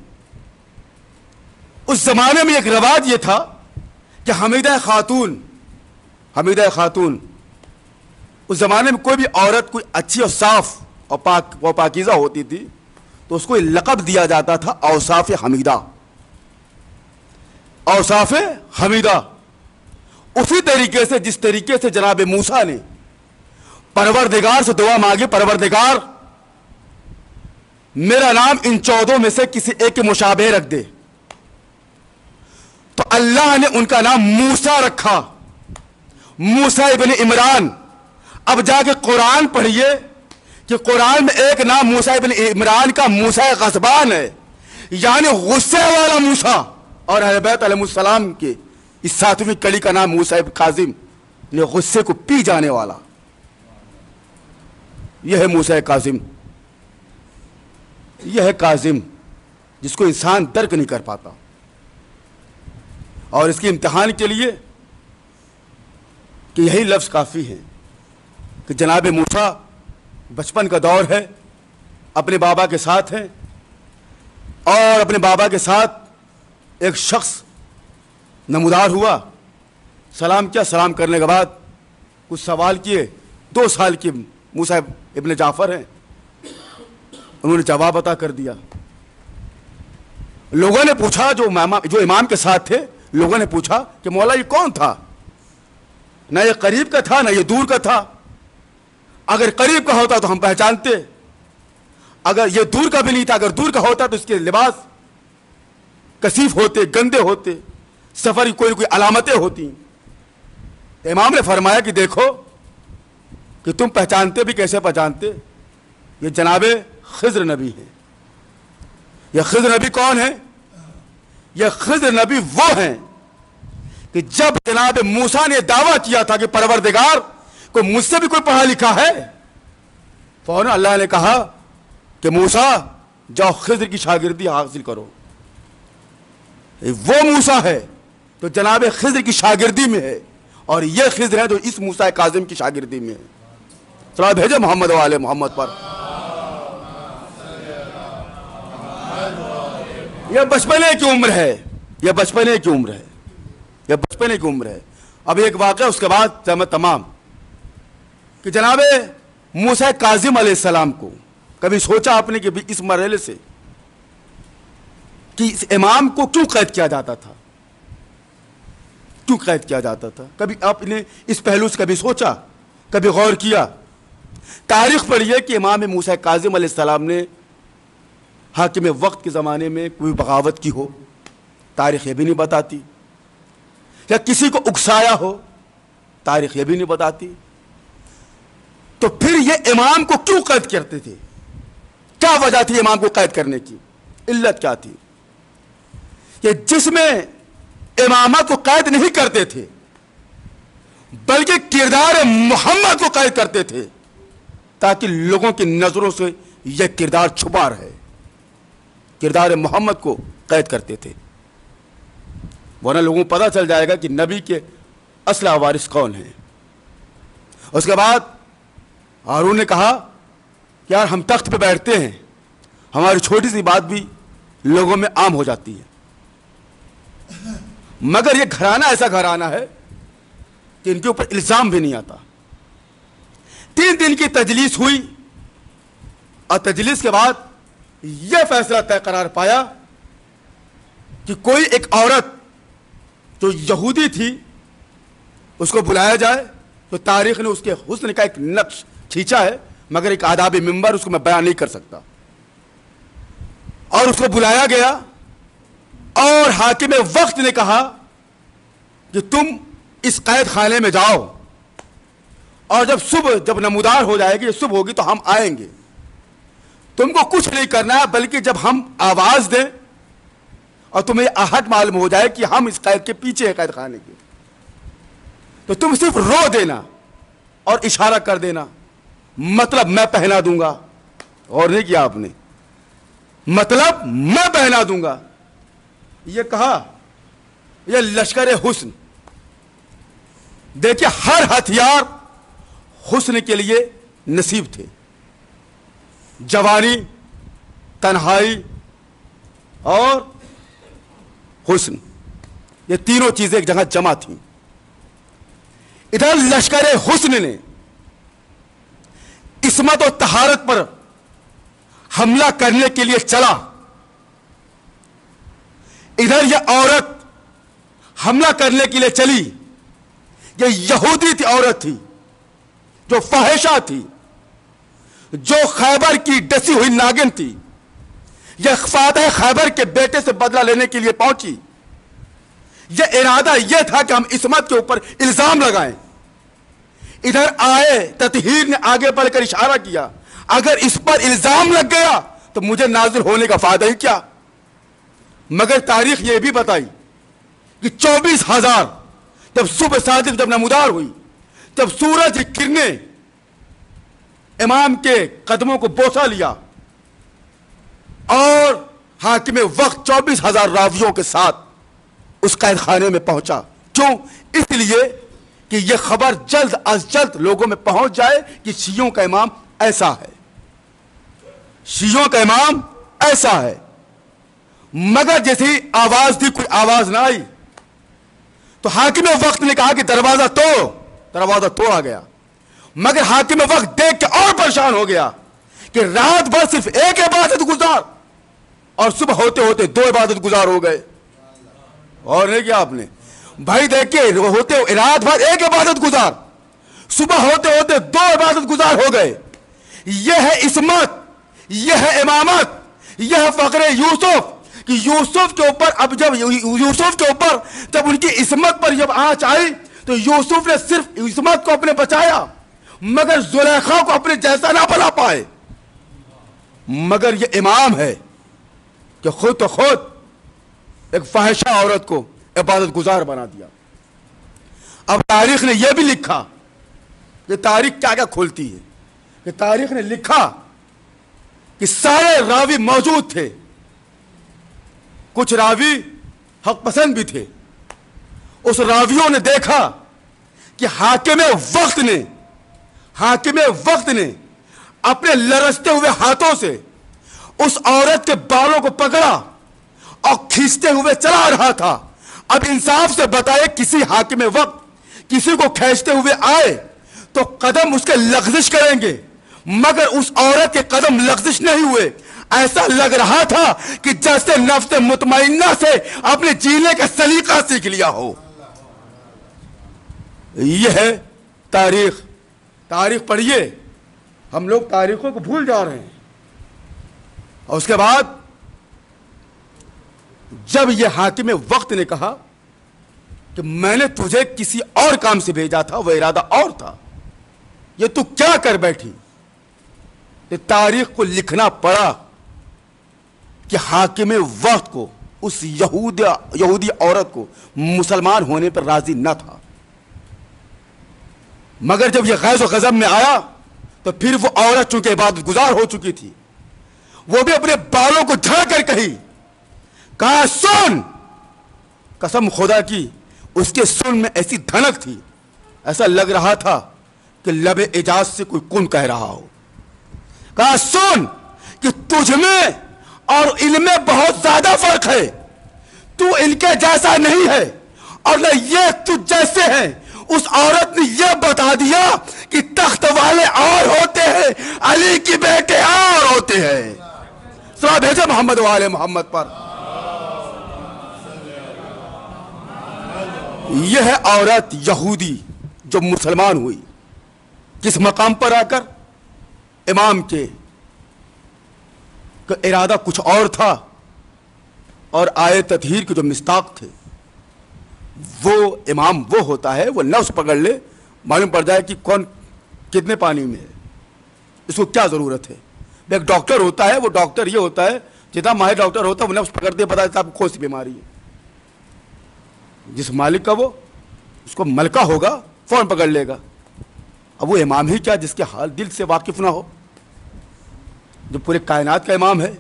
اس زمانے میں ایک رواج یہ تھا کہ حمیدہ خاتون اس زمانے میں کوئی بھی عورت کوئی اچھی اور صاف اور پاکیزہ ہوتی تھی تو اس کو لقب دیا جاتا تھا اوصاف حمیدہ۔ اوصاف حمیدہ اسی طریقے سے جس طریقے سے جناب موسیٰ نے پروردگار سے دعا مانگی، پروردگار میرا نام ان 14 میں سے کسی ایک کے مشابہ رکھ دے، تو اللہ نے ان کا نام موسیٰ رکھا، موسیٰ ابن عمران۔ اب جا کے قرآن پڑھیے کہ قرآن میں ایک نام موسیٰ ابن عمران کا موسیٰ غضبان ہے، یعنی غصے والا موسیٰ، اور اہل بیت علیہ السلام کے اس 7ویں کڑی کا نام موسیٰ ابن کاظم، یعنی غصے کو پی جانے والا، یہ ہے موسیٰ کاظم، یہ ہے کاظم جس کو انسان درک نہیں کر پاتا۔ اور اس کے امتحان کے لیے کہ یہی لفظ کافی ہے کہ جناب موسیٰ بچپن کا دور ہے، اپنے بابا کے ساتھ ہیں، اور اپنے بابا کے ساتھ ایک شخص نمودار ہوا، سلام کیا، سلام کرنے کے بعد کچھ سوال کیے، 2 سال کی موسیٰ ابن جعفر ہیں، انہوں نے جواب عطا کر دیا۔ لوگوں نے پوچھا جو امام کے ساتھ تھے، لوگوں نے پوچھا کہ مولا یہ کون تھا؟ نہ یہ قریب کا تھا نہ یہ دور کا تھا. اگر قریب کا ہوتا تو ہم پہچانتے, اگر یہ دور کا بھی نہیں تھا, اگر دور کا ہوتا تو اس کے لباس کثیف ہوتے, گندے ہوتے, سفر کی کوئی علامتیں ہوتی. تو امام نے فرمایا کہ دیکھو کہ تم پہچانتے بھی کیسے پہچانتے, یہ جناب خضر نبی ہے. یہ خضر نبی کون ہے؟ یہ خضر نبی وہ ہیں کہ جب جناب موسیٰ نے دعویٰ کیا تھا کہ پروردگار کو مجھ سے بھی کوئی پڑھا لکھا ہے, فوراً اللہ نے کہا کہ موسیٰ جاؤ خضر کی شاگردی حاصل کرو. وہ موسیٰ ہے تو جناب خضر کی شاگردی میں ہے, اور یہ خضر ہے جو اس موسیٰ کاظم کی شاگردی میں ہے. صلاۃ بھیجو محمد والے محمد پر. یہ بچپنے کی عمر ہے, یہ بچپنے کی عمر ہے, یہ بچپنے کی عمر ہے. اب ایک واقعہ اس کے بعد میں تمام کہ جناب موسیٰ کاظم علیہ السلام کو کبھی سوچا آپ نے کہ اس مرحلے سے کہ اس امام کو کیوں قید کیا جاتا تھا, کیوں قید کیا جاتا تھا؟ کبھی آپ نے اس پہلو سے کبھی سوچا, کبھی غور کیا؟ تاریخ پڑھیے کہ امام موسیٰ کاظم علیہ السلام نے حاکم وقت کے زمانے میں کوئی بغاوت کی ہو, تاریخ یہ بھی نہیں بتاتی. یا کسی کو اکسایا ہو, تاریخ یہ بھی نہیں بتاتی. تو پھر یہ امام کو کیوں قید کرتے تھے؟ کیا وجہ تھی امام کو قید کرنے کی؟ علت کیا تھی؟ کہ جس میں امامت کو قید نہیں کرتے تھے بلکہ کردار محمد کو قید کرتے تھے, تاکہ لوگوں کی نظروں سے یہ کردار چھپا رہے. کردار محمد کو قید کرتے تھے, ورنہ لوگوں کو پتہ چل جائے گا کہ نبی کے اصل وارث کون ہیں. اس کے بعد ہارون نے کہا کہ یار ہم تخت پہ بیٹھتے ہیں, ہماری چھوٹی سی بات بھی لوگوں میں عام ہو جاتی ہے, مگر یہ گھرانہ ایسا گھرانہ ہے کہ ان کے اوپر الزام بھی نہیں آتا. 3 دن کی تجلیس ہوئی, اور تجلیس کے بعد یہ فیصلہ طے قرار پایا کہ کوئی ایک عورت جو یہودی تھی اس کو بلایا جائے. تو تاریخ نے اس کے حسن کا ایک نقش کھینچا ہے, مگر ایک آداب منبر اس کو میں بیان نہیں کر سکتا. اور اس کو بلایا گیا, اور حاکم وقت نے کہا کہ تم اس قید خانے میں جاؤ, اور جب نمودار ہو جائے گی, صبح ہوگی تو ہم آئیں گے. تم کو کچھ نہیں کرنا ہے, بلکہ جب ہم آواز دیں اور تمہیں آہٹ معلوم ہو جائے کہ ہم اس قید کے پیچھے ہیں قید خانے کے, تو تم صرف رو دینا اور اشارہ کر دینا, مطلب میں پہنا دوں گا. اور نہیں کیا آپ نے, مطلب میں پہنا دوں گا. یہ کہا, یہ لشکر حسن. دیکھیے ہر ہتھیار حسن کے لیے نصیب تھے. جوانی, تنہائی اور حسن, یہ تینوں چیزیں ایک جگہ جمع تھیں. ادھر لشکر حسن نے عصمت و طہارت پر حملہ کرنے کے لیے چلا, ادھر یہ عورت حملہ کرنے کے لیے چلی. یہ یہودی تھی, عورت تھی جو فاحشہ تھی, جو خیبر کی ڈسی ہوئی ناگن تھی. یہ فاتح خیبر کے بیٹے سے بدلہ لینے کے لیے پہنچی. یہ ارادہ یہ تھا کہ ہم عصمت کے اوپر الزام لگائیں. ادھر آئے, تطہیر نے آگے بڑھ کر اشارہ کیا, اگر اس پر الزام لگ گیا تو مجھے نازل ہونے کا فائدہ ہی کیا. مگر تاریخ یہ بھی بتائی کہ 24,000 جب صبح صادق جب نمودار ہوئی, جب سورج کی کرنیں امام کے قدموں کو بوسہ لیا, اور حاکم وقت 24,000 راویوں کے ساتھ اس قید خانے میں پہنچا. کیوں؟ اس لیے کہ یہ خبر جلد از جلد لوگوں میں پہنچ جائے کہ شیعوں کا امام ایسا ہے, شیعوں کا امام ایسا ہے. مگر جیسے ہی آواز دی, کوئی آواز نہ آئی, تو حاکم وقت نے کہا کہ دروازہ توڑو. دروازہ توڑا گیا, مگر حاکم وقت دیکھ کے اور پریشان ہو گیا کہ رات بھر صرف ایک عبادت گزار اور صبح ہوتے ہوتے 2 عبادت گزار ہو گئے. اور نہیں کیا آپ نے بھائی؟ دیکھیے ہوتے رات بھر ایک عبادت گزار، صبح ہوتے ہوتے 2 عبادت گزار ہو گئے. یہ ہے عصمت، یہ ہے امامت، یہ ہے فخر یوسف کہ یوسف کے اوپر جب ان کی عصمت پر جب آنچ آئی تو یوسف نے صرف عصمت کو اپنے بچایا، مگر زلیخا کو اپنے جیسا نہ بنا پائے. مگر یہ امام ہے کہ خود تو خود ایک فاحشہ عورت کو عبادت گزار بنا دیا. اب تاریخ نے یہ بھی لکھا، یہ تاریخ کیا کیا کھولتی ہے، کہ تاریخ نے لکھا کہ سارے راوی موجود تھے، کچھ راوی حق پسند بھی تھے. اس راویوں نے دیکھا کہ حاکم وقت نے اپنے لرزتے ہوئے ہاتھوں سے اس عورت کے بالوں کو پکڑا اور کھینچتے ہوئے چلا رہا تھا. اب انصاف سے بتائے، کسی حاکم وقت کسی کو کھینچتے ہوئے آئے تو قدم اس کے لغزش کریں گے، مگر اس عورت کے قدم لغزش نہیں ہوئے. ایسا لگ رہا تھا کہ جیسے نفس مطمئنہ سے اپنے جینے کا سلیقہ سیکھ لیا ہو. یہ ہے تاریخ. تاریخ پڑھیے، ہم لوگ تاریخوں کو بھول جا رہے ہیں. اور اس کے بعد جب یہ حاکم وقت نے کہا کہ میں نے تجھے کسی اور کام سے بھیجا تھا، وہ ارادہ اور تھا، یہ تو کیا کر بیٹھی، یہ تاریخ کو لکھنا پڑا کہ حاکم وقت کو، اس یہودی عورت کو مسلمان ہونے پر راضی نہ تھا. مگر جب یہ غیظ و غضب میں آیا تو پھر وہ عورت چونکہ عبادت گزار ہو چکی تھی، وہ بھی اپنے بالوں کو جھاڑ کر کہا سن. قسم خدا کی اس کے سن میں ایسی دھنک تھی، ایسا لگ رہا تھا کہ لب اجاز سے کوئی کن کہہ رہا ہو. کہا سن کہ تجھ میں اور ان میں بہت زیادہ فرق ہے. تو ان کے جیسا نہیں ہے اور نہ یہ تجھ جیسے ہیں. اس عورت نے یہ بتا دیا کہ تخت والے اور ہوتے ہیں، علی کی بیٹے اور ہوتے ہیں. صلوات بھیجے محمد و آل محمد پر. یہ ہے عورت یہودی جو مسلمان ہوئی، کس مقام پر آ کر؟ امام کے ارادہ کچھ اور تھا، اور آئے تطہیر کے جو مصداق تھے، وہ امام وہ ہوتا ہے، وہ نفس پکڑ لے، معلوم پڑ جائے کہ کون کتنے پانی میں ہے، اس کو کیا ضرورت ہے. ایک ڈاکٹر ہوتا ہے، وہ ڈاکٹر یہ ہوتا ہے، جتنا ماہر ڈاکٹر ہوتا ہے وہ نفس پکڑتے پتا ہے آپ کو کون سی بیماری ہے. جس مالک کا وہ اس کو ملکہ ہوگا فوراً پکڑ لے گا. اب وہ امام ہی کیا جس کے حال دل سے واقف نہ ہو، جو پورے کائنات کا امام ہے.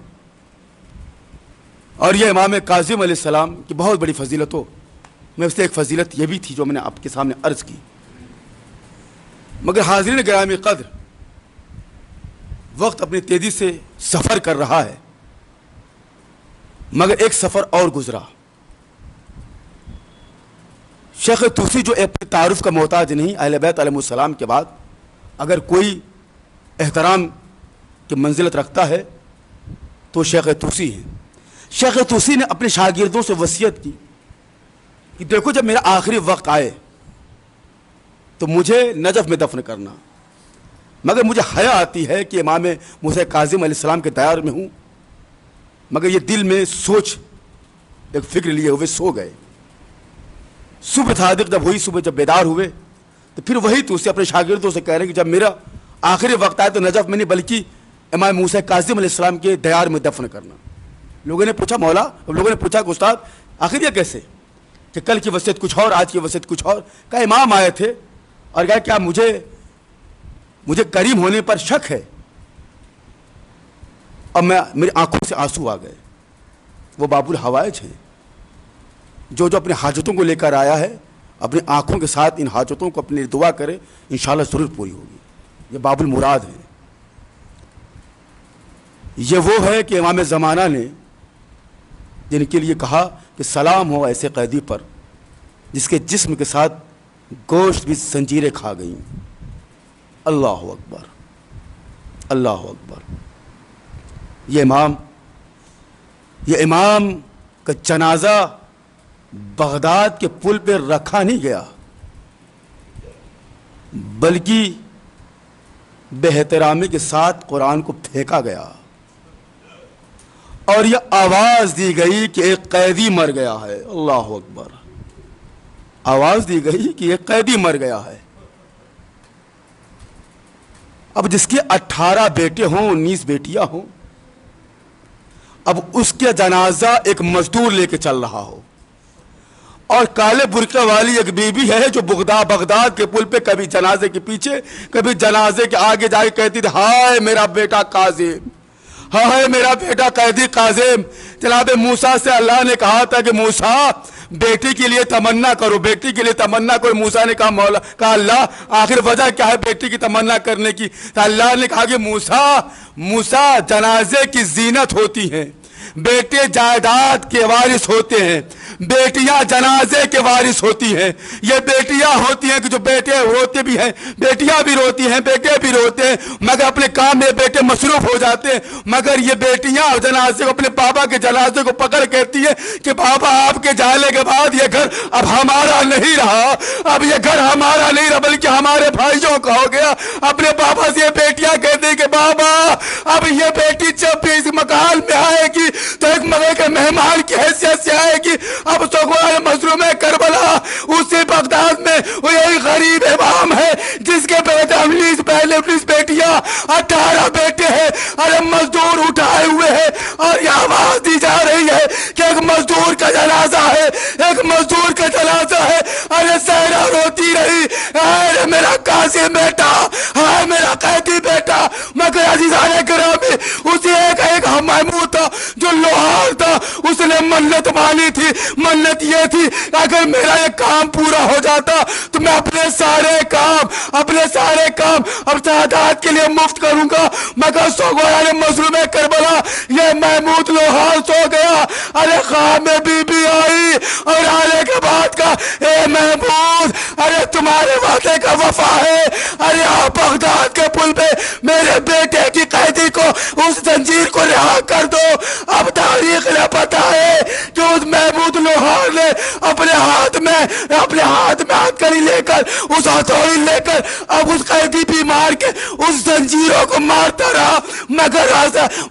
اور یہ امام کاظم علیہ السلام کی بہت بڑی فضیلت ہو. میں اس سے ایک فضیلت یہ بھی تھی جو میں نے آپ کے سامنے عرض کی. مگر حاضرین گرامی قدر، وقت اپنی تیزی سے سفر کر رہا ہے، مگر ایک سفر اور گزرا. شیخ طوسی جو اپنے تعارف کا محتاج نہیں، اہل بیت علیہ السلام کے بعد اگر کوئی احترام کی منزلت رکھتا ہے تو شیخ طوسی ہیں. شیخ طوسی نے اپنے شاگردوں سے وصیت کی کہ دیکھو جب میرا آخری وقت آئے تو مجھے نجف میں دفن کرنا، مگر مجھے حیا آتی ہے کہ امام موسیٰ کاظم علیہ السلام کے دیار میں ہوں. مگر یہ دل میں سوچ ایک فکر لیے ہوئے سو گئے. صبح صادق جب ہوئی، صبح جب بیدار ہوئے تو پھر وہی طوسی اپنے شاگردوں سے کہہ رہے ہیں کہ جب میرا آخری وقت آئے تو نجف میں نہیں بلکہ امام موسیٰ کاظم علیہ السلام کے دیار میں دفن کرنا. لوگوں نے پوچھا مولا، لوگوں نے پوچھا کہ استاد آخر یہ کیسے، کہ کل کی وصیت کچھ اور، آج کی وصیت کچھ اور. کہا امام آئے تھے اور کہا کیا مجھے کریم ہونے پر شک ہے؟ اب میری آنکھوں سے آنسو آ گئے. وہ باب الحوائج ہیں، جو اپنے حاجتوں کو لے کر آیا ہے اپنی آنکھوں کے ساتھ ان حاجتوں کو اپنے دعا کرے، انشاءاللہ ضرور پوری ہوگی. یہ باب المراد ہیں. یہ وہ ہے کہ امام زمانہ نے جن کے لیے کہا کہ سلام ہو ایسے قیدی پر جس کے جسم کے ساتھ گوشت بھی زنجیریں کھا گئیں. اللہ اکبر، اللہ اکبر. یہ امام کا جنازہ بغداد کے پل پہ رکھا نہیں گیا بلکہ بے احترامی کے ساتھ قرآن کو پھینکا گیا اور یہ آواز دی گئی کہ ایک قیدی مر گیا ہے. اللہ اکبر. آواز دی گئی کہ ایک قیدی مر گیا ہے. اب جس کے 18 بیٹے ہوں 19 بیٹیاں ہوں, اب اس کے جنازہ ایک مزدور لے کے چل رہا ہو اور کالے برقع والی ایک بیوی ہے جو بغداد کے پل پہ کبھی جنازے کے پیچھے کبھی جنازے کے آگے جا کے کہتی تھی ہائے میرا بیٹا کاظم, ہائے میرا بیٹا قیدی کاظم. جناب موسیٰ سے اللہ نے کہا تھا کہ موسیٰ بیٹی کے لیے تمنا کرو, بیٹی کے لیے تمنا کرو. موسیٰ نے کہا اللہ آخر وجہ کیا ہے بیٹی کی تمنا کرنے کی؟ تو اللہ نے کہا کہ موسیٰ جنازے کی زینت ہوتی ہیں, بیٹے جائیداد کے وارث ہوتے ہیں, بیٹیاں جنازے کے وارث ہوتی ہیں. یہ بیٹیاں ہوتی ہیں کہ جو بیٹے روتے بھی ہیں, بیٹیاں بھی روتی ہیں, بیٹے بھی روتے ہیں, مگر اپنے کام میں بیٹے مصروف ہو جاتے ہیں. مگر یہ بیٹیاں جنازے کو اپنے بابا کے جنازے کو پکڑ کہتی ہیں کہ بابا آپ کے جانے کے بعد یہ گھر اب ہمارا نہیں رہا, اب یہ گھر ہمارا نہیں رہا بلکہ ہمارے بھائیوں کا ہو گیا. اپنے بابا سے یہ بیٹیاں کہتی ہیں کہ بابا اب یہ بیٹی جب بھی اس مکان میں آئے گی تو ایک مگے کے مہمان کی حیثیت سے آئے گی. اب سگوار مظلوم کربلا اسی بغداد میں وہ یہی غریب امام ہے جس کے بیٹے 19 بیٹیاں 18 بیٹے ہیں. ارے مزدور اٹھائے ہوئے ہیں اور یہ آواز دی جا رہی ہے کہ ایک مزدور کا جنازہ ہے, ایک مزدور کا جنازہ ہے. ارے سہرا روتی رہی ارے میرا قاسم بیٹا, ہائے میرا قیدی بیٹا. مگر عزیزان گرامی اسی ایک محمود تھا جو لوہار تھا, اس نے منت مانی تھی. منت یہ تھی اگر میرا یہ کام پورا ہو جاتا تو میں اپنے سارے کام اب سعادات کے لیے مفت کروں گا. مگر سو گویا نے مظلوم کربلا یہ محمود لوہار سو گیا. ارے خواب میں بی بی آئی اور آنے کے بعد کا اے محمود ارے تمہارے وعدے کا وفا ہے, ارے آپ بغداد کے پل پہ میرے بیٹے کی قیدی کو اس زنجیر کو رہا کر دو. اب تاریخ نے پتا ہے کہ اس محمود لوہار نے اپنے ہاتھ میں ہتھکڑی لے کر اس ہتھوڑی لے کر اب اس قیدی بھی مار کے اس زنجیروں کو مارتا رہا.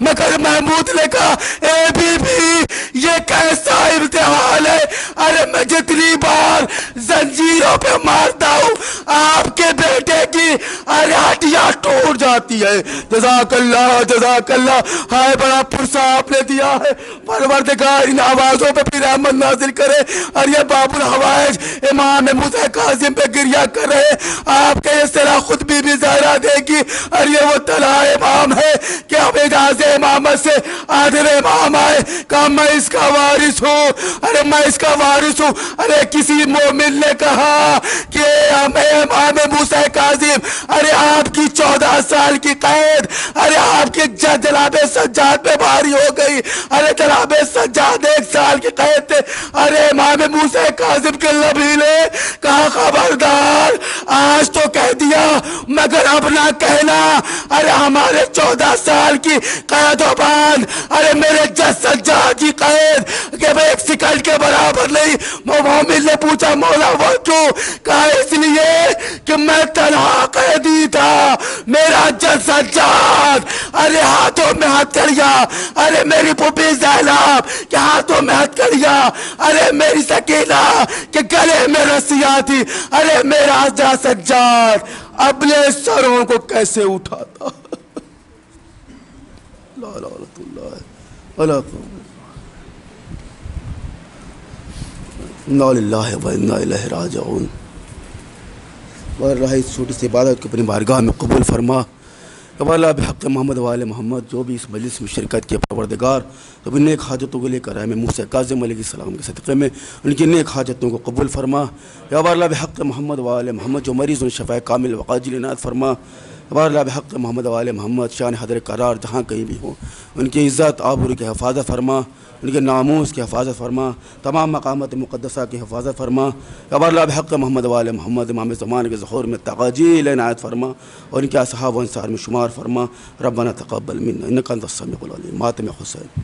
مگر محمود نے کہا اے بی بی یہ کیسا امتحان ہے, ارے میں جتنی بار زنجیروں پہ مارتا ہوں آپ کے بیٹے کی ارے ہڈیاں ٹوٹ جاتی ہے. جزاک اللہ. ہائے بڑا پرسا آپ نے دیا ہے, پروردگار ان آوازوں پہ بھی رحمت نازل کرے. اور یہ باب الحوائج امام موسیٰ کاظم پہ گریہ کر رہے, آپ کے یہ صلاح خود بی بی زہرا دے گی. اور یہ وہ طلحہ امام ہے کہ اب اجاز امامت سے عادل امام آئے, کہا میں اس کا وارث ہوں, ارے میں اس کا وارث ہوں. ارے کسی مومن نے کہا کہ امام موسیٰ کاظم ارے آپ کی 14 سال کی قید ارے آپ کے جناب سجاد پہ بھاری ہو گئی. ارے جناب سجاد 1 سال کی قید تھے. ارے امام موسیٰ کاظم کے لبیلے کہا خبردار آج تو کہہ دیا مگر اب نہ کہنا. ارے ہمارے 14 سال کی قید و بند ارے میرے سجاد کی قید کہ ایک سیکنڈ کے برابر نہیں. مومن نے پوچھا مولا وہ کیوں؟ کہا اس لیے کہ میں تنہا قیدی تھا, میرا سجاد ارے ہاتھوں میں ہتھکڑیاں, ارے میری پھوپھی زینب کے ہاتھوں میں ہتھکڑیاں, ارے میری سکینہ کے گلے میں رسیاں تھی. ارے میرا سجاد اپنے سروں کو کیسے اٹھاتا. انا للہ و انا الیہ راجعون. اور اس چھوٹی سی عبادت کو اپنی بارگاہ میں قبول فرما. اللہ بحق محمد وآل محمد جو بھی اس مجلس میں شرکت کیا پروردگار تو ان نیک حاجتوں کو لے کر آئے میں موسیٰ کاظم علیہ السلام کے صدقے میں ان کی نیک حاجتوں کو قبول فرما. یا اللہ بحق محمد وآل محمد جو مریض ان شفاء کامل وقاجل عنایت فرما. اللہ بحق محمد وآل محمد شان حضر قرار جہاں کہیں بھی ہوں ان کی عزت آبرو کی حفاظت فرما, ان کے ناموس کی حفاظت فرما, تمام مقامات مقدسہ کی حفاظت فرما. اللہ بحق محمد وآل محمد امام زمان کے ظہور میں تعجیل عنایت فرما اور ان کے اصحاب و انصار میں شمار فرما. ربنا تقبل منا انک انت السمیع العلیم. ماتم حسین.